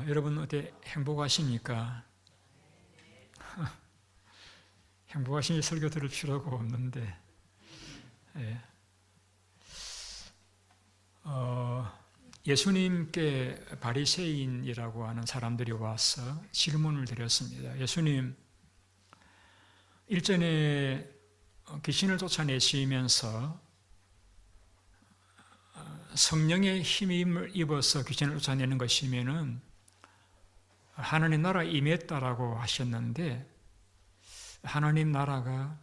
여러분 어때 행복하십니까? 행복하시니 설교 들을 필요가 없는데, 예. 예수님께 바리새인이라고 하는 사람들이 와서 질문을 드렸습니다. 예수님, 일전에 귀신을 쫓아내시면서 성령의 힘을 입어서 귀신을 쫓아내는 것이면은 하나님 나라에 임했다라고 하셨는데, 하나님 나라가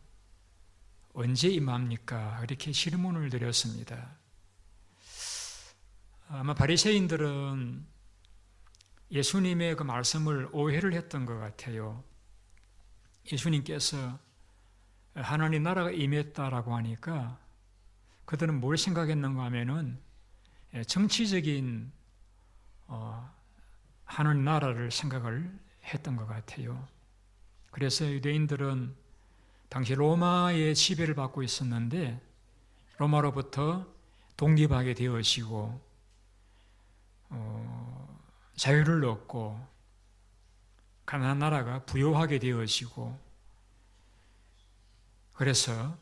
언제 임합니까? 이렇게 질문을 드렸습니다. 아마 바리새인들은 예수님의 그 말씀을 오해를 했던 것 같아요. 예수님께서 하나님 나라가 임했다라고 하니까 그들은 뭘 생각했는가 하면은 정치적인 하나님 나라를 생각을 했던 것 같아요. 그래서 유대인들은 당시 로마의 지배를 받고 있었는데 로마로부터 독립하게 되어지고 자유를 얻고 가나안 나라가 부요하게 되어지고, 그래서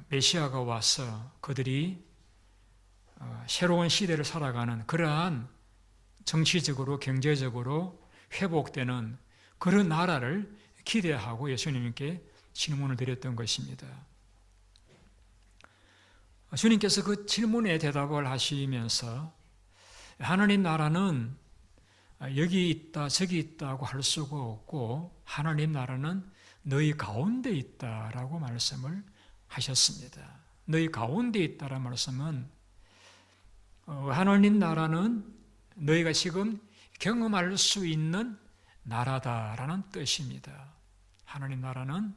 메시아가 와서 그들이 새로운 시대를 살아가는 그러한 정치적으로 경제적으로 회복되는 그런 나라를 기대하고 예수님께 질문을 드렸던 것입니다. 주님께서 그 질문에 대답을 하시면서 하나님 나라는 여기 있다 저기 있다고 할 수가 없고 하나님 나라는 너희 가운데 있다라고 말씀을 하셨습니다. 너희 가운데 있다라는 말씀은 하나님 나라는 너희가 지금 경험할 수 있는 나라다라는 뜻입니다. 하나님 나라는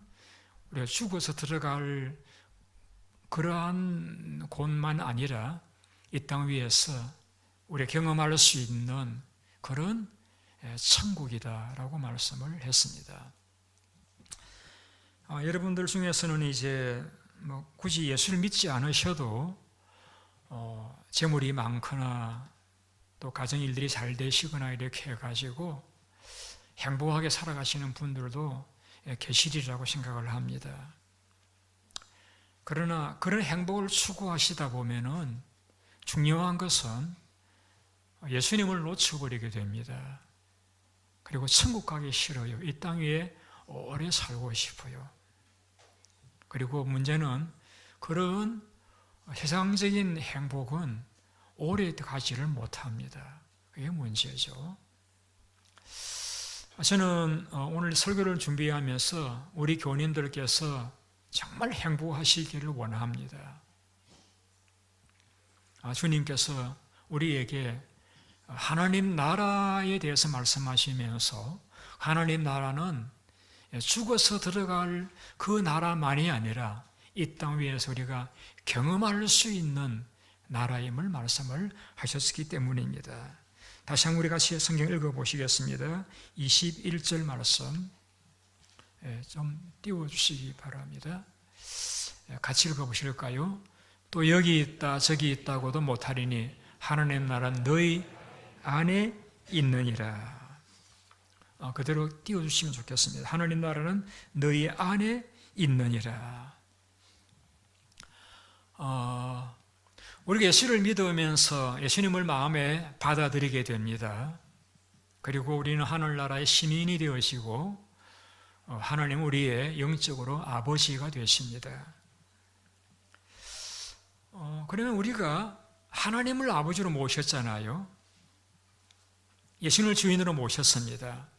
우리가 죽어서 들어갈 그러한 곳만 아니라 이 땅 위에서 우리가 경험할 수 있는 그런 천국이다라고 말씀을 했습니다. 여러분들 중에서는 이제 굳이 예수를 믿지 않으셔도 재물이 많거나 또 가정 일들이 잘 되시거나 이렇게 해가지고 행복하게 살아가시는 분들도 계시리라고 생각을 합니다. 그러나 그런 행복을 추구하시다 보면은 중요한 것은 예수님을 놓쳐버리게 됩니다. 그리고 천국 가기 싫어요. 이 땅 위에 오래 살고 싶어요. 그리고 문제는 그런 세상적인 행복은 오래 가지를 못합니다. 그게 문제죠. 저는 오늘 설교를 준비하면서 우리 교인들께서 정말 행복하시기를 원합니다. 주님께서 우리에게 하나님 나라에 대해서 말씀하시면서 하나님 나라는 죽어서 들어갈 그 나라만이 아니라 이 땅 위에서 우리가 경험할 수 있는 나라임을 말씀을 하셨기 때문입니다. 다시 한번 우리 같이 성경 읽어보시겠습니다. 21절 말씀 좀 띄워주시기 바랍니다. 같이 읽어보실까요? 또 여기 있다 저기 있다고도 못하리니 하나님 나라는 너희 안에 있느니라. 그대로 띄워주시면 좋겠습니다. 하나님 나라는 너희 안에 있느니라. 우리가 예수를 믿으면서 예수님을 마음에 받아들이게 됩니다. 그리고 우리는 하늘나라의 시민이 되어지고 하나님 우리의 영적으로 아버지가 되십니다. 그러면 우리가 하나님을 아버지로 모셨잖아요. 예수님을 주인으로 모셨습니다.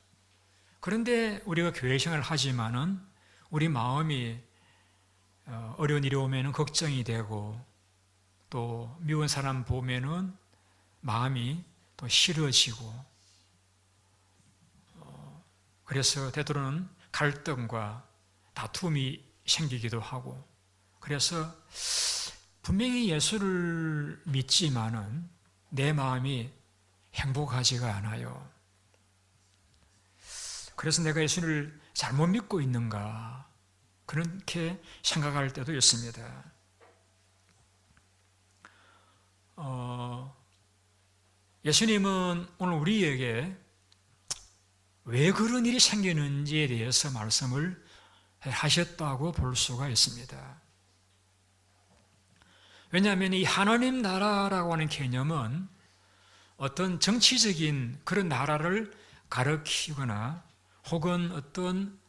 그런데 우리가 교회 생활을 하지만은 우리 마음이 어려운 일이 오면은 걱정이 되고 또 미운 사람 보면은 마음이 또 싫어지고 그래서 때로는 갈등과 다툼이 생기기도 하고 그래서 분명히 예수를 믿지만은 내 마음이 행복하지가 않아요. 그래서 내가 예수를 잘못 믿고 있는가 그렇게 생각할 때도 있습니다. 예수님은 오늘 우리에게 왜 그런 일이 생기는지에 대해서 말씀을 하셨다고 볼 수가 있습니다. 왜냐하면 이 하나님 나라라고 하는 개념은 어떤 정치적인 그런 나라를 가리키거나 혹은 어떤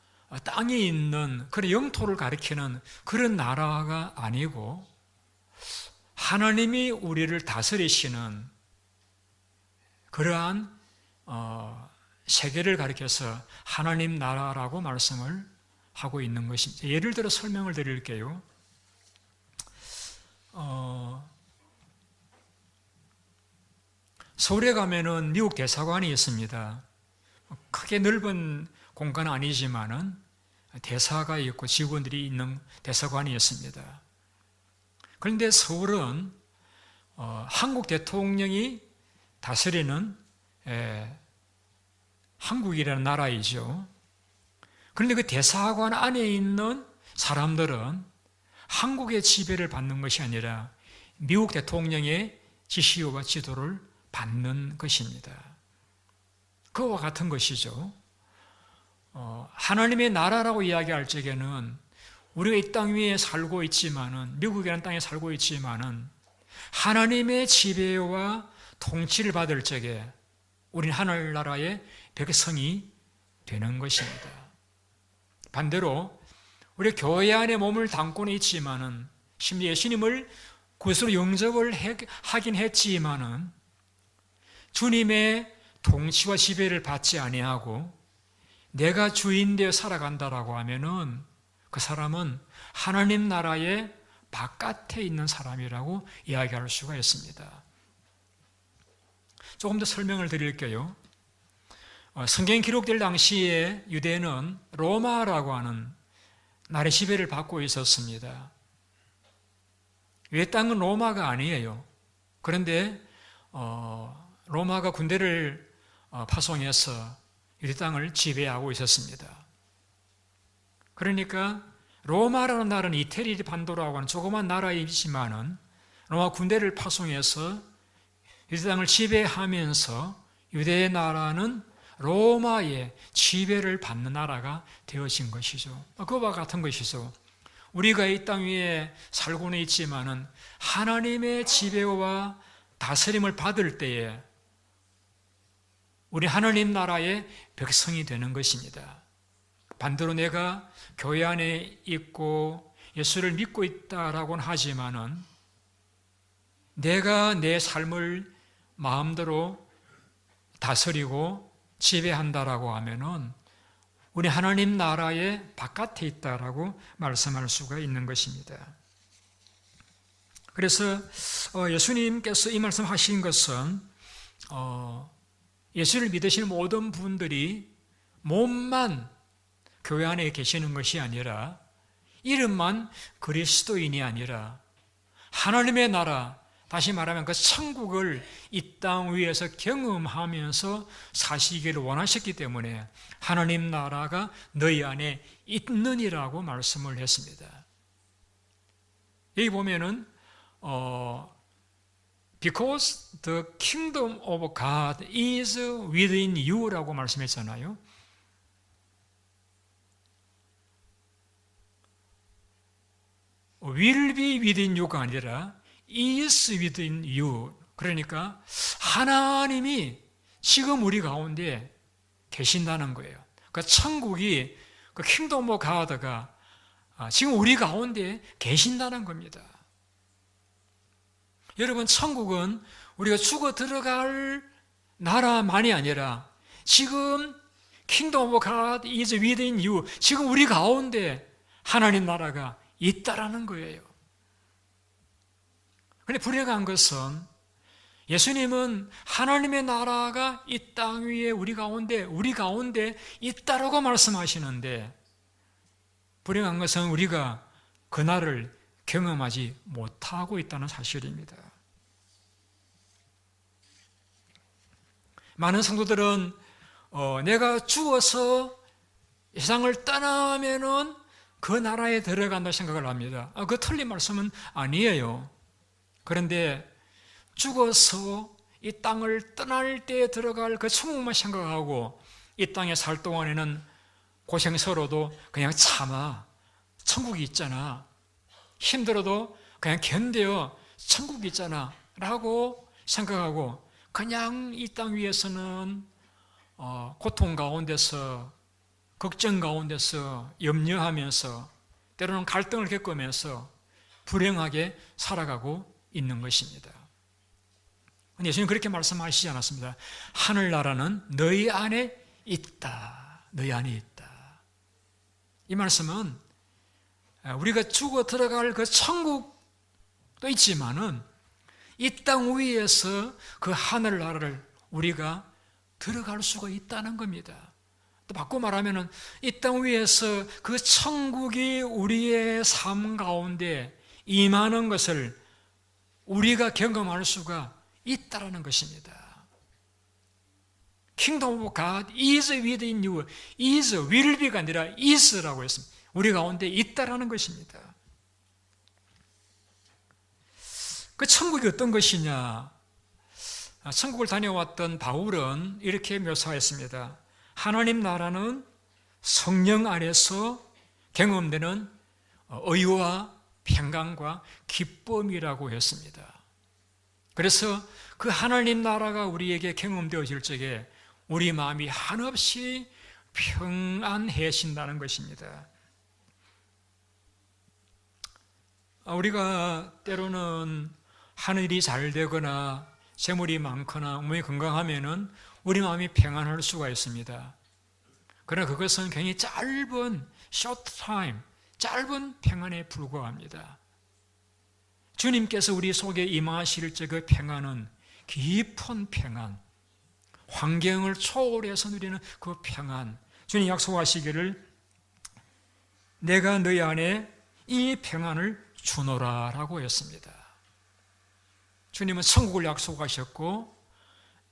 땅에 있는 그런 영토를 가리키는 그런 나라가 아니고 하나님이 우리를 다스리시는 그러한 세계를 가리켜서 하나님 나라라고 말씀을 하고 있는 것입니다. 예를 들어 설명을 드릴게요. 서울에 가면은 미국 대사관이 있습니다. 크게 넓은 공간은 아니지만은 대사가 있고 직원들이 있는 대사관이 있습니다. 그런데 서울은 한국 대통령이 다스리는 한국이라는 나라이죠. 그런데 그 대사관 안에 있는 사람들은 한국의 지배를 받는 것이 아니라 미국 대통령의 지시와 지도를 받는 것입니다. 그와 같은 것이죠. 하나님의 나라라고 이야기할 적에는 우리가 이 땅 위에 살고 있지만은, 미국이라는 땅에 살고 있지만은 하나님의 지배와 통치를 받을 적에 우리는 하늘나라의 백성이 되는 것입니다. 반대로 우리 교회 안에 몸을 담고는 있지만은, 심지어 예수님을 구주로 영접을 하긴 했지만은 주님의 통치와 지배를 받지 아니하고 내가 주인 되어 살아간다라고 하면은 그 사람은 하나님 나라의 바깥에 있는 사람이라고 이야기할 수가 있습니다. 조금 더 설명을 드릴게요. 성경 기록될 당시에 유대는 로마라고 하는 나라의 지배를 받고 있었습니다. 유대 땅은 로마가 아니에요. 그런데 로마가 군대를 파송해서 유대 땅을 지배하고 있었습니다. 그러니까 로마라는 나라는 이태리 반도라고 하는 조그만 나라이지만은 로마 군대를 파송해서 유대 땅을 지배하면서 유대의 나라는 로마의 지배를 받는 나라가 되어진 것이죠. 그와 같은 것이죠. 우리가 이 땅 위에 살고는 있지만은 하나님의 지배와 다스림을 받을 때에 우리 하나님 나라의 백성이 되는 것입니다. 반대로 내가 교회 안에 있고 예수를 믿고 있다라고는 하지만은 내가 내 삶을 마음대로 다스리고 지배한다라고 하면은 우리 하나님 나라의 바깥에 있다라고 말씀할 수가 있는 것입니다. 그래서 예수님께서 이 말씀하신 것은 예수를 믿으시는 모든 분들이 몸만 교회 안에 계시는 것이 아니라 이름만 그리스도인이 아니라 하나님의 나라, 다시 말하면 그 천국을 이 땅 위에서 경험하면서 사시기를 원하셨기 때문에 하나님 나라가 너희 안에 있느니라고 말씀을 했습니다. 여기 보면은 Because the kingdom of God is within you라고 말씀했잖아요. will be within you가 아니라 is within you. 그러니까 하나님이 지금 우리 가운데 계신다는 거예요. 그 천국이 그 킹덤 오브 가드가 지금 우리 가운데 계신다는 겁니다. 여러분, 천국은 우리가 죽어 들어갈 나라만이 아니라 지금 킹덤 오브 가드 is within you. 지금 우리 가운데 하나님 나라가 있다라는 거예요. 그런데 불행한 것은 예수님은 하나님의 나라가 이 땅 위에 우리 가운데 있다라고 말씀하시는데 불행한 것은 우리가 그날을 경험하지 못하고 있다는 사실입니다. 많은 성도들은 내가 죽어서 세상을 떠나면은 그 나라에 들어간다 생각을 합니다. 그 틀린 말씀은 아니에요. 그런데 죽어서 이 땅을 떠날 때 들어갈 그 천국만 생각하고 이 땅에 살 동안에는 고생스러워도 그냥 참아. 천국이 있잖아. 힘들어도 그냥 견뎌. 천국이 있잖아. 라고 생각하고 그냥 이 땅 위에서는 고통 가운데서, 걱정 가운데서 염려하면서 때로는 갈등을 겪으면서 불행하게 살아가고 있는 것입니다. 근데 예수님 그렇게 말씀하시지 않았습니다. 하늘나라는 너희 안에 있다. 너희 안에 있다. 이 말씀은 우리가 죽어 들어갈 그 천국도 있지만은 이 땅 위에서 그 하늘나라를 우리가 들어갈 수가 있다는 겁니다. 또 바꿔 말하면은 이 땅 위에서 그 천국이 우리의 삶 가운데 임하는 것을 우리가 경험할 수가 있다라는 것입니다. Kingdom of God is within you. is, will be가 아니라 is라고 했습니다. 우리 가운데 있다라는 것입니다. 그 천국이 어떤 것이냐? 천국을 다녀왔던 바울은 이렇게 묘사했습니다. 하나님 나라는 성령 안에서 경험되는 의와 평강과 기쁨이라고 했습니다. 그래서 그 하나님 나라가 우리에게 경험되어질 적에 우리 마음이 한없이 평안해진다는 것입니다. 우리가 때로는 하늘이 잘 되거나 재물이 많거나 몸이 건강하면은 우리 마음이 평안할 수가 있습니다. 그러나 그것은 굉장히 짧은 short time, 짧은 평안에 불과합니다. 주님께서 우리 속에 임하실 때 그 평안은 깊은 평안, 환경을 초월해서 누리는 그 평안. 주님 약속하시기를 내가 너희 안에 이 평안을 주노라라고 했습니다. 주님은 천국을 약속하셨고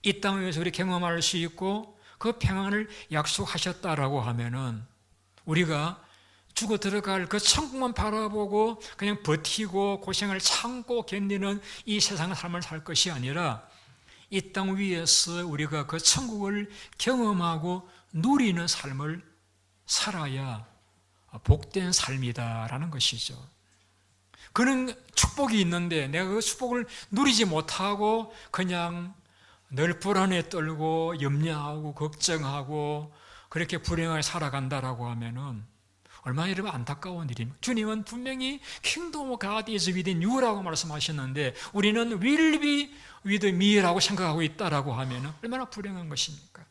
이 땅에서 우리 경험할 수 있고 그 평안을 약속하셨다라고 하면은 우리가 죽어 들어갈 그 천국만 바라보고 그냥 버티고 고생을 참고 견디는 이 세상 삶을 살 것이 아니라 이 땅 위에서 우리가 그 천국을 경험하고 누리는 삶을 살아야 복된 삶이다라는 것이죠. 그런 축복이 있는데 내가 그 축복을 누리지 못하고 그냥 늘 불안에 떨고 염려하고 걱정하고 그렇게 불행하게 살아간다라고 하면은 얼마나 여러분 안타까운 일입니까? 주님은 분명히 Kingdom of God is within you라고 말씀하셨는데 우리는 will be with me라고 생각하고 있다라고 하면은 얼마나 불행한 것입니까?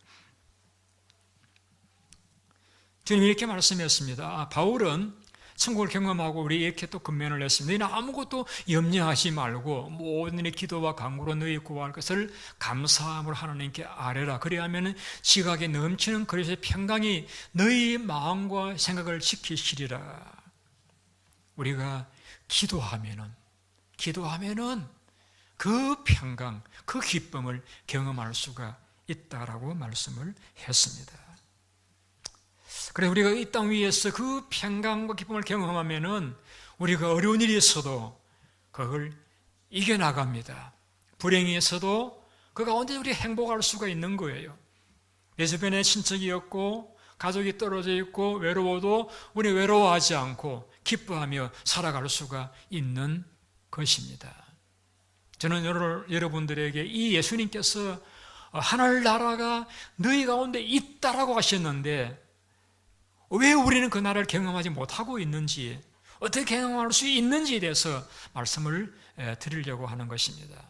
주님이 이렇게 말씀했습니다. 바울은 천국을 경험하고 우리 이렇게 또 근면을 했습니다. 너희는 아무것도 염려하지 말고 모든 일의 기도와 간구로 너희 구할 것을 감사함으로 하나님께 아뢰라. 그리하면 지각에 넘치는 그릇의 평강이 너희 마음과 생각을 지키시리라. 우리가 기도하면은 그 평강, 그 기쁨을 경험할 수가 있다라고 말씀을 했습니다. 그래서 우리가 이 땅 위에서 그 평강과 기쁨을 경험하면은 우리가 어려운 일이 있어도 그걸 이겨나갑니다. 불행이 있어도 그 가운데 우리가 행복할 수가 있는 거예요. 내 주변에 친척이 없고 가족이 떨어져 있고 외로워도 우리 외로워하지 않고 기뻐하며 살아갈 수가 있는 것입니다. 저는 여러분들에게 이 예수님께서 하늘나라가 너희 가운데 있다라고 하셨는데 왜 우리는 그 나라를 경험하지 못하고 있는지, 어떻게 경험할 수 있는지에 대해서 말씀을 드리려고 하는 것입니다.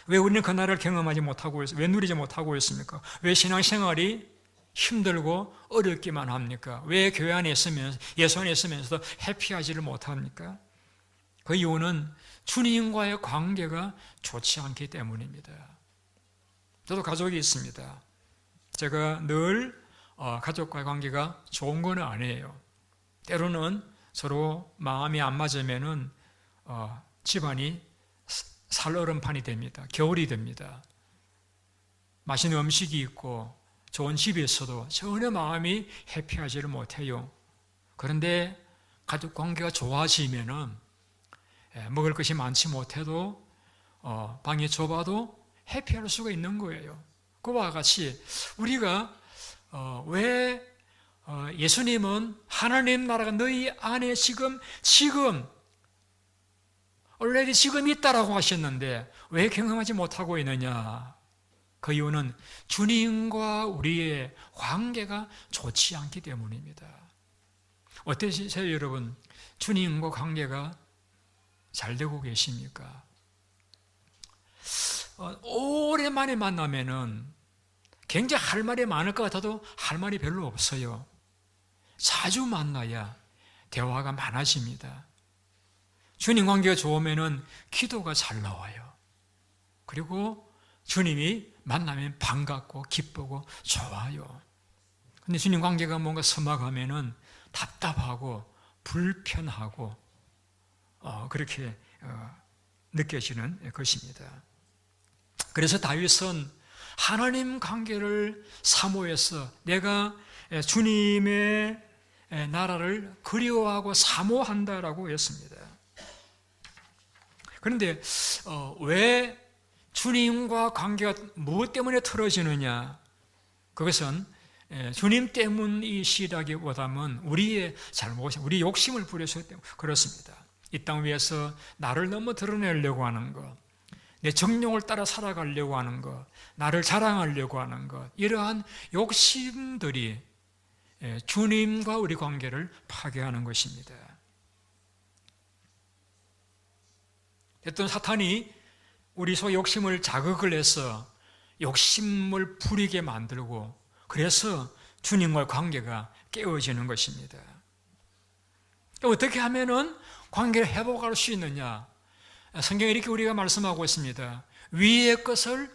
왜 우리는 그 나라를 경험하지 못하고 왜 누리지 못하고 있습니까? 왜 신앙생활이 힘들고 어렵기만 합니까? 왜 교회 안에 있으면서 예수 안에 있으면서도 해피하지를 못합니까? 그 이유는 주님과의 관계가 좋지 않기 때문입니다. 저도 가족이 있습니다. 제가 늘 가족과의 관계가 좋은 건 아니에요. 때로는 서로 마음이 안 맞으면은 집안이 살얼음판이 됩니다. 겨울이 됩니다. 맛있는 음식이 있고 좋은 집이 있어도 전혀 마음이 해피하지를 못해요. 그런데 가족 관계가 좋아지면은 먹을 것이 많지 못해도 방이 좁아도 회피할 수가 있는 거예요. 그와 같이 우리가 왜 예수님은 하나님 나라가 너희 안에 지금 already 지금 있다라고 하셨는데 왜 경험하지 못하고 있느냐? 그 이유는 주님과 우리의 관계가 좋지 않기 때문입니다. 어떠세요, 여러분? 주님과 관계가 잘 되고 계십니까? 오랜만에 만나면은 굉장히 할 말이 많을 것 같아도 할 말이 별로 없어요. 자주 만나야 대화가 많아집니다. 주님 관계가 좋으면은 기도가 잘 나와요. 그리고 주님이 만나면 반갑고 기쁘고 좋아요. 근데 주님 관계가 뭔가 서막하면은 답답하고 불편하고 그렇게 느껴지는 것입니다. 그래서 다윗은 하나님 관계를 사모해서 내가 주님의 나라를 그리워하고 사모한다라고 했습니다. 그런데 왜 주님과 관계가 무엇 때문에 틀어지느냐? 그것은 주님 때문이시라기보다는 우리의 잘못, 우리 욕심을 부려서 그렇습니다. 이 땅 위에서 나를 너무 드러내려고 하는 것, 내 정욕을 따라 살아가려고 하는 것, 나를 자랑하려고 하는 것, 이러한 욕심들이 주님과 우리 관계를 파괴하는 것입니다. 어떤 사탄이 우리 속 욕심을 자극을 해서 욕심을 부리게 만들고 그래서 주님과의 관계가 깨어지는 것입니다. 어떻게 하면은 관계를 회복할 수 있느냐? 성경에 이렇게 우리가 말씀하고 있습니다. 위의 것을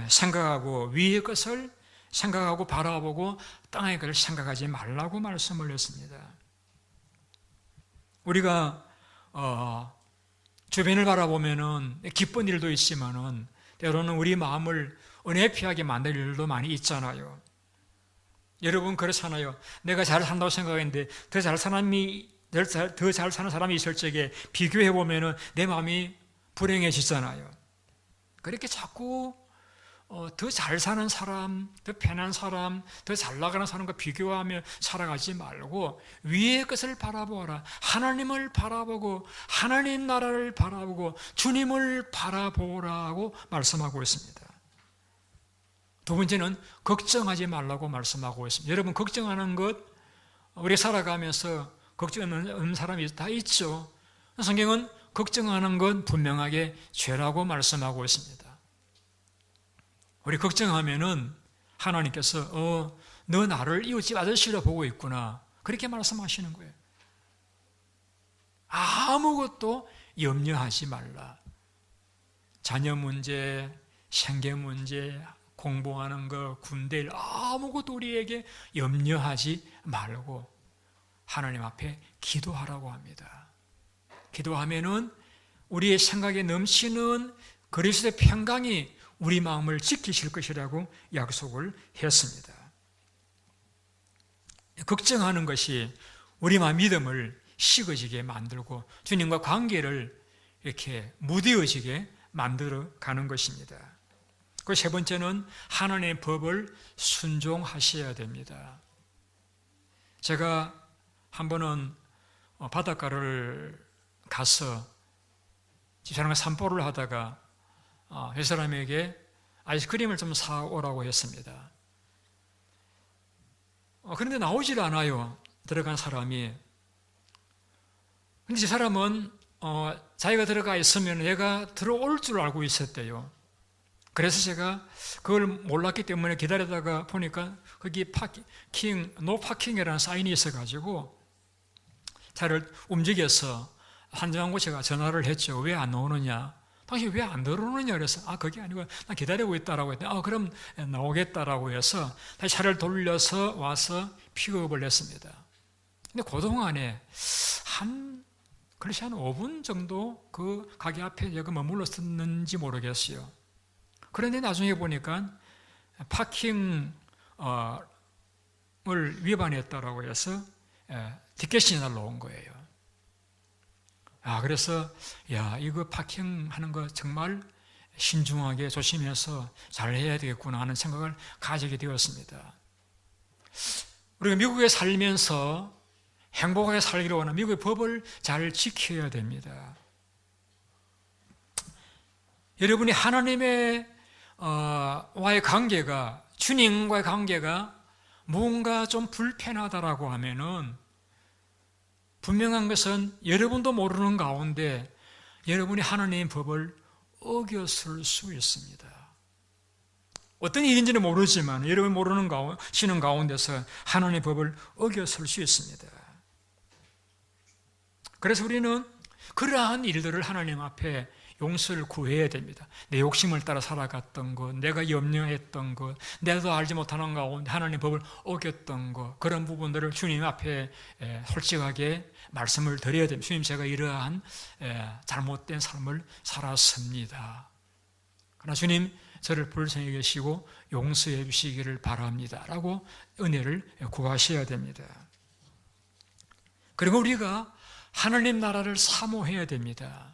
생각하고 위의 것을 생각하고 바라보고 땅의 것을 생각하지 말라고 말씀을 했습니다. 우리가 주변을 바라보면은 기쁜 일도 있지만은 때로는 우리 마음을 은혜피하게 만들 일도 많이 있잖아요. 여러분 그렇잖아요. 내가 잘 산다고 생각했는데 더 잘 사는 사람이 있을 적에 비교해 보면은 내 마음이 불행해지잖아요. 그렇게 자꾸 더 잘 사는 사람, 더 편한 사람, 더 잘 나가는 사람과 비교하며 살아가지 말고 위의 것을 바라보라. 하나님을 바라보고 하나님 나라를 바라보고 주님을 바라보라고 말씀하고 있습니다. 두 번째는 걱정하지 말라고 말씀하고 있습니다. 여러분 걱정하는 것 우리 살아가면서 걱정하는 사람이 다 있죠. 성경은 걱정하는 건 분명하게 죄라고 말씀하고 있습니다. 우리 걱정하면은 하나님께서 너 나를 이웃집 아저씨로 보고 있구나 그렇게 말씀하시는 거예요. 아무것도 염려하지 말라. 자녀 문제, 생계 문제, 공부하는 거, 군대 일 아무것도 우리에게 염려하지 말고 하나님 앞에 기도하라고 합니다. 기도하면은 우리의 생각에 넘치는 그리스도의 평강이 우리 마음을 지키실 것이라고 약속을 했습니다. 걱정하는 것이 우리 마음 믿음을 식어지게 만들고 주님과 관계를 이렇게 무뎌지게 만들어 가는 것입니다. 그 세 번째는 하나님의 법을 순종하셔야 됩니다. 제가 한 번은 바닷가를 가서 집사람과 산보를 하다가 그 사람에게 아이스크림을 좀 사오라고 했습니다. 그런데 나오질 않아요. 들어간 사람이. 근데 이 사람은 자기가 들어가 있으면 얘가 들어올 줄 알고 있었대요. 그래서 제가 그걸 몰랐기 때문에 기다리다가 보니까 거기 노 파킹이라는 사인이 있어가지고 차를 움직여서 한정한 곳에 전화를 했죠. 왜 안 오느냐? 당신 왜 안 들어오느냐? 그래서 그게 아니고 난 기다리고 있다라고 했더니 그럼 나오겠다라고 해서 다시 차를 돌려서 와서 픽업을 했습니다. 근데 그동안에 한 5분 정도 그 가게 앞에 제가 머물렀었는지 모르겠어요. 그런데 나중에 보니까 파킹을 위반했다라고 해서 티켓이 날라온 거예요. 그래서 이거 파킹하는 거 정말 신중하게 조심해서 잘 해야 되겠구나 하는 생각을 가지게 되었습니다. 우리가 미국에 살면서 행복하게 살기로 원하면 미국의 법을 잘 지켜야 됩니다. 여러분이 하나님의 와의 관계가, 주님과의 관계가 뭔가 좀 불편하다라고 하면은 분명한 것은 여러분도 모르는 가운데 여러분이 하나님의 법을 어겼을 수 있습니다. 어떤 일인지는 모르지만 여러분이 모르는 가운데서 하나님의 법을 어겼을 수 있습니다. 그래서 우리는 그러한 일들을 하나님 앞에 용서를 구해야 됩니다. 내 욕심을 따라 살아갔던 것, 내가 염려했던 것, 내도 알지 못하는 가운데 하나님의 법을 어겼던 것, 그런 부분들을 주님 앞에 솔직하게 말씀을 드려야 됩니다. 주님, 제가 이러한 잘못된 삶을 살았습니다. 그러나 주님, 저를 불쌍히 계시고 용서해 주시기를 바랍니다 라고 은혜를 구하셔야 됩니다. 그리고 우리가 하나님 나라를 사모해야 됩니다.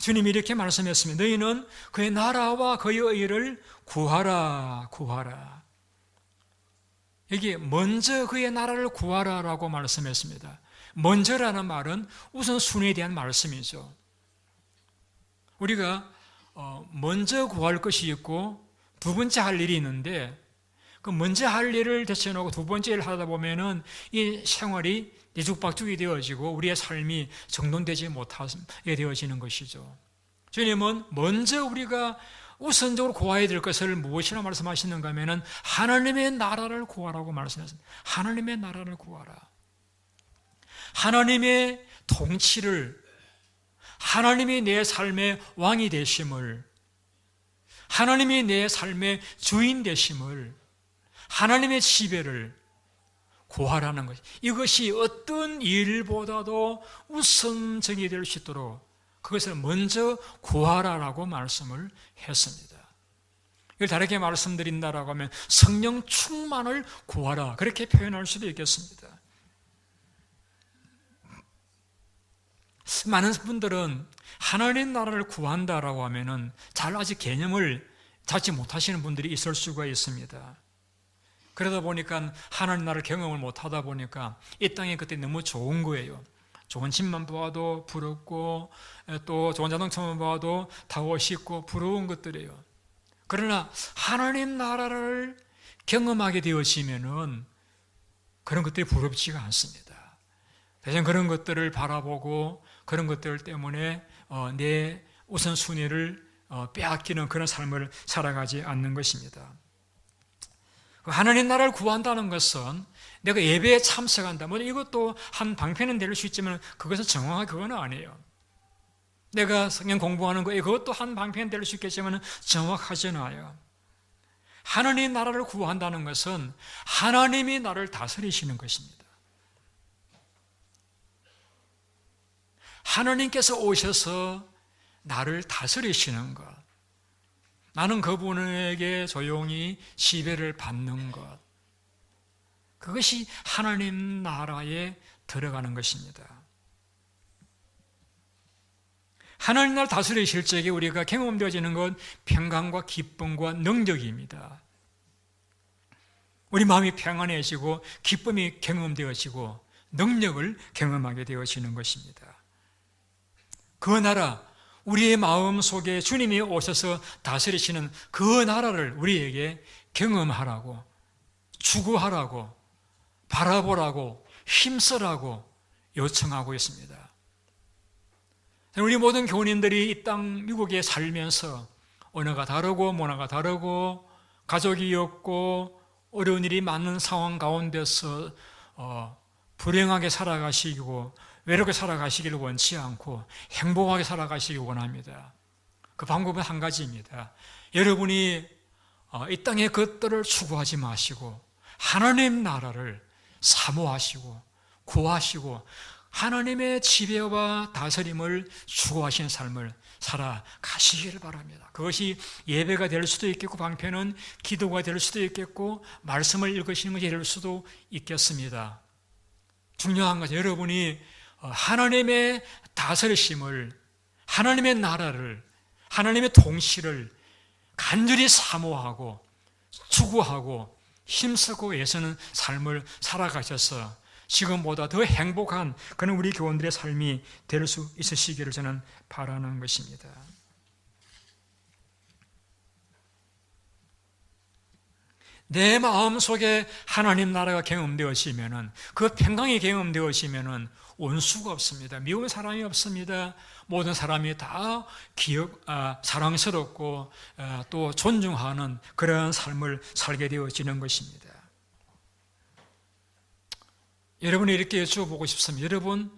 주님이 이렇게 말씀했습니다. 너희는 그의 나라와 그의 의를 구하라, 구하라. 여기 먼저 그의 나라를 구하라라고 말씀했습니다. 먼저라는 말은 우선 순위에 대한 말씀이죠. 우리가 먼저 구할 것이 있고 두 번째 할 일이 있는데 그 먼저 할 일을 대체해놓고 두 번째 일을 하다 보면은 이 생활이 뒤죽박죽이 되어지고 우리의 삶이 정돈되지 못하게 되어지는 것이죠. 주님은 먼저 우리가 우선적으로 구해야 될 것을 무엇이라 말씀하시는가 하면은 하나님의 나라를 구하라고 말씀하셨습니다. 하나님의 나라를 구하라. 하나님의 통치를, 하나님이 내 삶의 왕이 되심을, 하나님이 내 삶의 주인 되심을, 하나님의 지배를 구하라는 것. 이것이 어떤 일보다도 우선적이 될 수 있도록 그것을 먼저 구하라라고 말씀을 했습니다. 이걸 다르게 말씀드린다라고 하면 성령 충만을 구하라, 그렇게 표현할 수도 있겠습니다. 많은 분들은 하나님 나라를 구한다라고 하면은 잘 아직 개념을 잡지 못하시는 분들이 있을 수가 있습니다. 그러다 보니까 하나님 나라를 경험을 못하다 보니까 이 땅에 그때 너무 좋은 거예요. 좋은 집만 봐도 부럽고 또 좋은 자동차만 봐도 타고 싶고 부러운 것들이에요. 그러나 하나님 나라를 경험하게 되어지면은 그런 것들이 부럽지가 않습니다. 대신 그런 것들을 바라보고 그런 것들 때문에 내 우선순위를 빼앗기는 그런 삶을 살아가지 않는 것입니다. 하나님 나라를 구한다는 것은 내가 예배에 참석한다, 뭐 이것도 한 방편은 될 수 있지만 그것은 정확하게 그건 아니에요. 내가 성경 공부하는 거 그것도 한 방편 될 수 있겠지만 정확하지는 않아요. 하나님 나라를 구한다는 것은 하나님이 나를 다스리시는 것입니다. 하나님께서 오셔서 나를 다스리시는 것, 나는 그분에게 조용히 지배를 받는 것, 그것이 하나님 나라에 들어가는 것입니다. 하나님 나라를 다스리실 적에 우리가 경험되어지는 건 평강과 기쁨과 능력입니다. 우리 마음이 평안해지고 기쁨이 경험되어지고 능력을 경험하게 되어지는 것입니다. 그 나라, 우리의 마음 속에 주님이 오셔서 다스리시는 그 나라를 우리에게 경험하라고, 추구하라고, 바라보라고, 힘쓰라고 요청하고 있습니다. 우리 모든 교우님들이 이 땅 미국에 살면서 언어가 다르고 문화가 다르고 가족이 없고 어려운 일이 많은 상황 가운데서 불행하게 살아가시고 외롭게 살아가시기를 원치 않고 행복하게 살아가시기 원합니다. 그 방법은 한 가지입니다. 여러분이 이 땅의 것들을 추구하지 마시고 하나님 나라를 사모하시고 구하시고 하나님의 지배와 다스림을 추구하시는 삶을 살아가시기를 바랍니다. 그것이 예배가 될 수도 있겠고 방편은 기도가 될 수도 있겠고 말씀을 읽으시는 것이 될 수도 있겠습니다. 중요한 것은 여러분이 하나님의 다스리심을, 하나님의 나라를 하나님의 통치를 간절히 사모하고 추구하고 힘쓰고 애쓰는 삶을 살아가셔서 지금보다 더 행복한 그런 우리 교원들의 삶이 될 수 있으시기를 저는 바라는 것입니다. 내 마음속에 하나님 나라가 경험되어지면은, 그 평강이 경험되어지면은 원수가 없습니다. 미운 사람이 없습니다. 모든 사람이 다 사랑스럽고 또 존중하는 그런 삶을 살게 되어지는 것입니다. 여러분이 이렇게 여쭤보고 싶습니다. 여러분,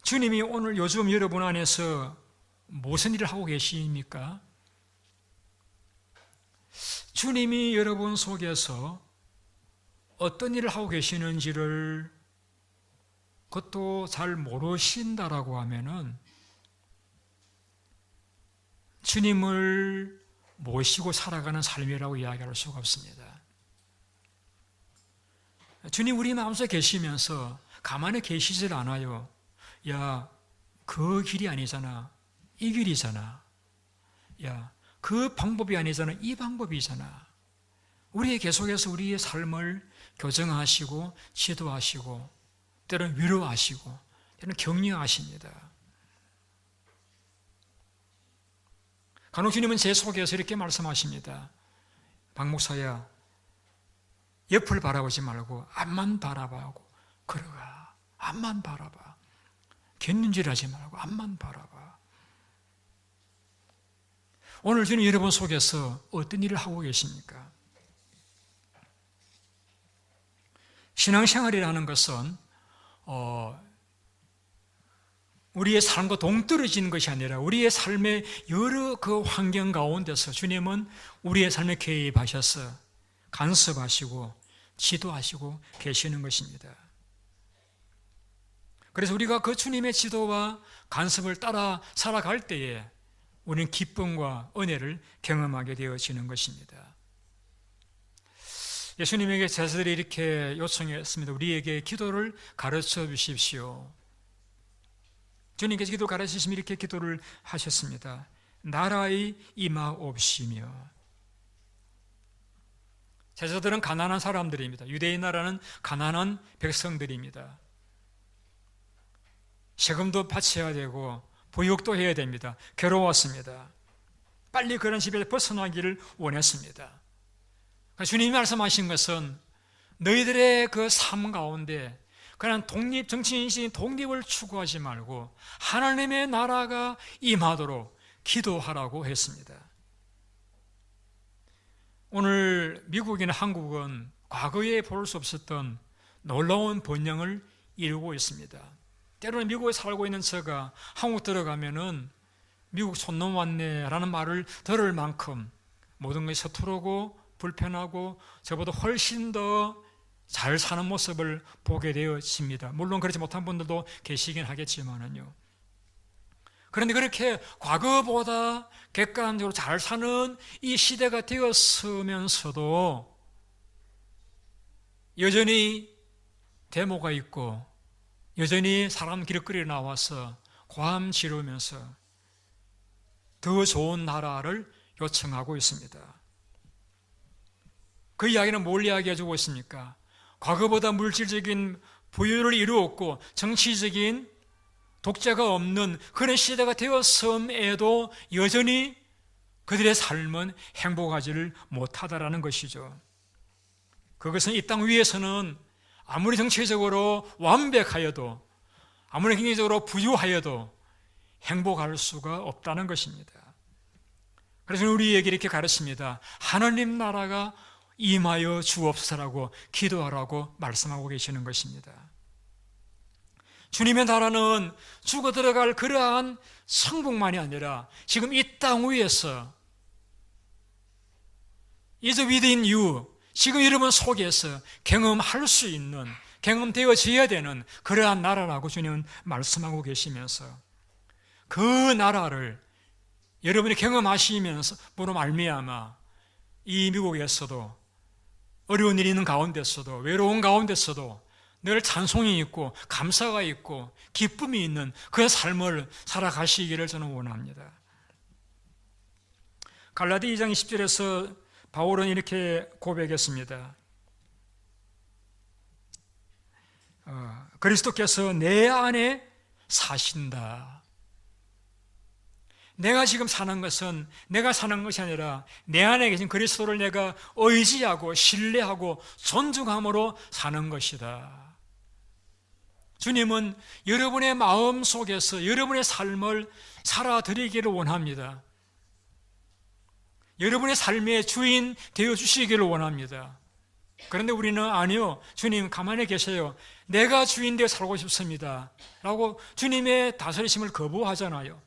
주님이 오늘 요즘 여러분 안에서 무슨 일을 하고 계십니까? 주님이 여러분 속에서 어떤 일을 하고 계시는지를 그것도 잘 모르신다라고 하면은 주님을 모시고 살아가는 삶이라고 이야기할 수가 없습니다. 주님 우리 마음속에 계시면서 가만히 계시질 않아요. 야, 그 길이 아니잖아. 이 길이잖아. 야, 그 방법이 아니잖아. 이 방법이잖아. 우리의 계속해서 우리의 삶을 교정하시고 지도하시고 때로는 위로하시고 때로는 격려하십니다. 간혹 주님은 제 속에서 이렇게 말씀하십니다. 박 목사야, 옆을 바라보지 말고 앞만 바라봐하고 걸어가. 앞만 바라봐. 곁눈질하지 말고 앞만 바라봐. 오늘 주님 여러분 속에서 어떤 일을 하고 계십니까? 신앙생활이라는 것은 우리의 삶과 동떨어지는 것이 아니라 우리의 삶의 여러 그 환경 가운데서 주님은 우리의 삶에 개입하셔서 간섭하시고 지도하시고 계시는 것입니다. 그래서 우리가 그 주님의 지도와 간섭을 따라 살아갈 때에 우리는 기쁨과 은혜를 경험하게 되어지는 것입니다. 예수님에게 제자들이 이렇게 요청했습니다. 우리에게 기도를 가르쳐 주십시오. 주님께서 기도를 가르치시면 이렇게 기도를 하셨습니다. 나라의 임하옵시며. 제자들은 가난한 사람들입니다. 유대인 나라는 가난한 백성들입니다. 세금도 바쳐야 되고 보육도 해야 됩니다. 괴로웠습니다. 빨리 그런 집에서 벗어나기를 원했습니다. 주님이 말씀하신 것은 너희들의 그 삶 가운데 그냥 정치인식인 독립을 추구하지 말고 하나님의 나라가 임하도록 기도하라고 했습니다. 오늘 미국이나 한국은 과거에 볼 수 없었던 놀라운 번영을 이루고 있습니다. 때로는 미국에 살고 있는 제가 한국 들어가면은 미국 손놈 왔네라는 말을 들을 만큼 모든 것이 서투르고 불편하고 저보다 훨씬 더 잘 사는 모습을 보게 되어집니다. 물론 그렇지 못한 분들도 계시긴 하겠지만은요. 그런데 그렇게 과거보다 객관적으로 잘 사는 이 시대가 되었으면서도 여전히 데모가 있고 여전히 사람 길거리에 나와서 고함 지르면서 더 좋은 나라를 요청하고 있습니다. 그 이야기는 뭘 이야기해 주고 있습니까? 과거보다 물질적인 부유를 이루었고 정치적인 독재가 없는 그런 시대가 되었음에도 여전히 그들의 삶은 행복하지를 못하다라는 것이죠. 그것은 이 땅 위에서는 아무리 정치적으로 완벽하여도 아무리 경제적으로 부유하여도 행복할 수가 없다는 것입니다. 그래서 우리에게 이렇게 가르칩니다. 하나님 나라가 임하여 주옵소서라고 기도하라고 말씀하고 계시는 것입니다. 주님의 나라는 죽어 들어갈 그러한 성공만이 아니라 지금 이 땅 위에서 is within you, 지금 여러분 속에서 경험할 수 있는, 경험되어져야 되는 그러한 나라라고 주님은 말씀하고 계시면서 그 나라를 여러분이 경험하시면서 보로 말미암아 이 미국에서도 어려운 일이 있는 가운데서도 외로운 가운데서도 늘 찬송이 있고 감사가 있고 기쁨이 있는 그 삶을 살아가시기를 저는 원합니다. 갈라디 2장 20절에서 바울은 이렇게 고백했습니다. 그리스도께서 내 안에 사신다. 내가 지금 사는 것은 내가 사는 것이 아니라 내 안에 계신 그리스도를 내가 의지하고 신뢰하고 존중함으로 사는 것이다. 주님은 여러분의 마음 속에서 여러분의 삶을 살아드리기를 원합니다. 여러분의 삶의 주인 되어주시기를 원합니다. 그런데 우리는 아니요, 주님 가만히 계세요, 내가 주인 되어 살고 싶습니다 라고 주님의 다스리심을 거부하잖아요.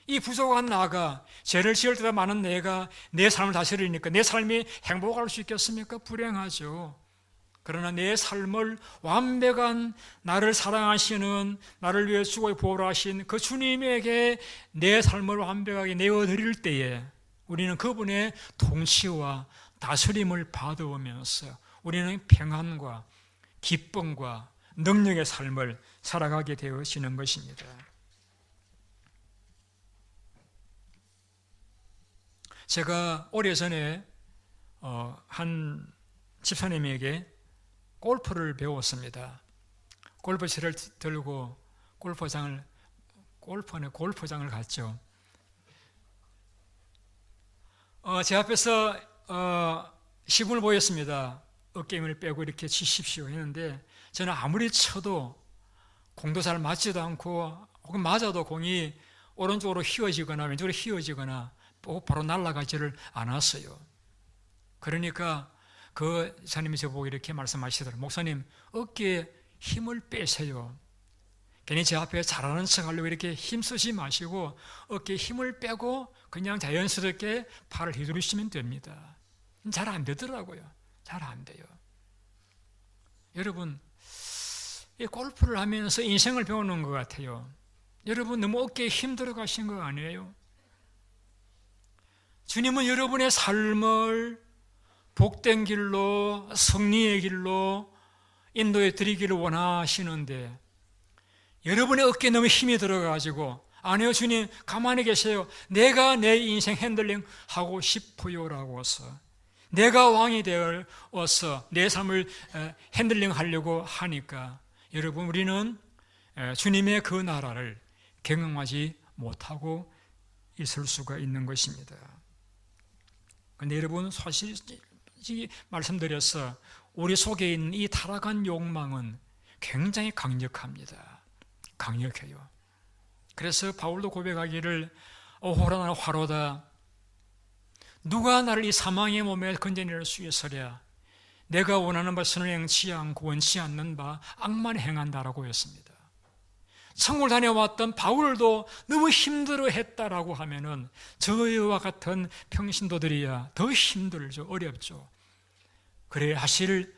이 부족한 나가, 죄를 지을 때다 많은 내가 내 삶을 다스리니까 내 삶이 행복할 수 있겠습니까? 불행하죠. 그러나 내 삶을 완벽한 나를 사랑하시는, 나를 위해 죽어 보호하신 그 주님에게 내 삶을 완벽하게 내어드릴 때에 우리는 그분의 통치와 다스림을 받아오면서 우리는 평안과 기쁨과 능력의 삶을 살아가게 되어지는 것입니다. 제가 오래전에 한 집사님에게 골프를 배웠습니다. 골프채를 들고 골프장을 갔죠. 제 앞에서 시분을 보였습니다. 어깨 힘을 빼고 이렇게 치십시오 했는데 저는 아무리 쳐도 공도 잘 맞지도 않고 혹은 맞아도 공이 오른쪽으로 휘어지거나 왼쪽으로 휘어지거나 바로 날아가지를 않았어요. 그러니까 그 사님이 저보고 이렇게 말씀하시더라고요. 목사님, 어깨에 힘을 빼세요. 괜히 제 앞에 잘하는 척 하려고 이렇게 힘쓰지 마시고 어깨에 힘을 빼고 그냥 자연스럽게 팔을 휘두르시면 됩니다. 잘 안 되더라고요. 잘 안 돼요. 여러분, 이 골프를 하면서 인생을 배우는 것 같아요. 여러분, 너무 어깨에 힘 들어가신 거 아니에요? 주님은 여러분의 삶을 복된 길로, 승리의 길로 인도해 드리기를 원하시는데 여러분의 어깨에 너무 힘이 들어가지고 아니요, 주님 가만히 계세요, 내가 내 인생 핸들링 하고 싶어요라고서 내가 왕이 되어서 내 삶을 핸들링 하려고 하니까 여러분, 우리는 주님의 그 나라를 경험하지 못하고 있을 수가 있는 것입니다. 그런데 여러분, 솔직히 말씀드려서 우리 속에 있는 이 타락한 욕망은 굉장히 강력합니다. 강력해요. 그래서 바울도 고백하기를 오호라 화로다, 누가 나를 이 사망의 몸에 건져낼 수 있으랴, 내가 원하는 바선을 행치 않고 원치 않는 바 악만 행한다라고 했습니다. 천국을 다녀왔던 바울도 너무 힘들어했다라고 하면은 저희와 같은 평신도들이야 더 힘들죠. 어렵죠. 그래, 사실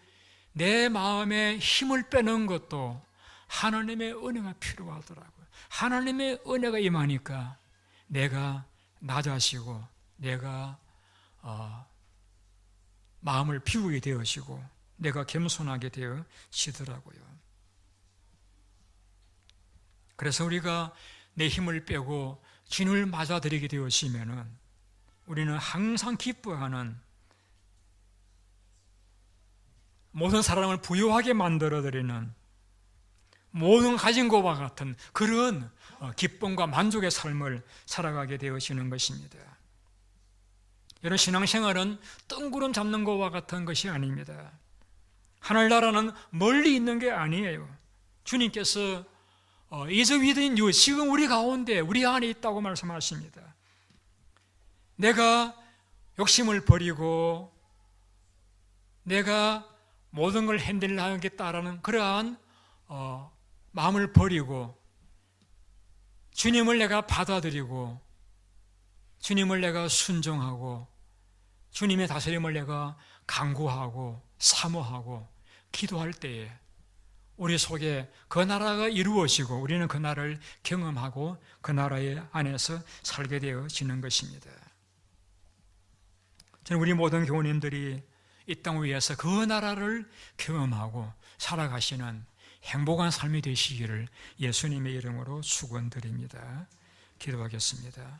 내 마음에 힘을 빼는 것도 하나님의 은혜가 필요하더라고요. 하나님의 은혜가 임하니까 내가 낮아지고 내가 마음을 비우게 되어지고 내가 겸손하게 되어지더라고요. 그래서 우리가 내 힘을 빼고 주님을 맞아들이게 되어지면은 우리는 항상 기뻐하는, 모든 사람을 부유하게 만들어드리는, 모든 가진 것과 같은 그런 기쁨과 만족의 삶을 살아가게 되어지는 것입니다. 여러분, 신앙생활은 뜬구름 잡는 것과 같은 것이 아닙니다. 하늘나라는 멀리 있는 게 아니에요. 주님께서 is within you, 지금 우리 가운데 우리 안에 있다고 말씀하십니다. 내가 욕심을 버리고 내가 모든 걸 핸들하겠다라는 그러한 마음을 버리고 주님을 내가 받아들이고 주님을 내가 순종하고 주님의 다스림을 내가 간구하고 사모하고 기도할 때에 우리 속에 그 나라가 이루어지고 우리는 그 나라를 경험하고 그 나라의 안에서 살게 되어지는 것입니다. 저는 우리 모든 교우님들이 이 땅 위에서 그 나라를 경험하고 살아가시는 행복한 삶이 되시기를 예수님의 이름으로 축원드립니다. 기도하겠습니다.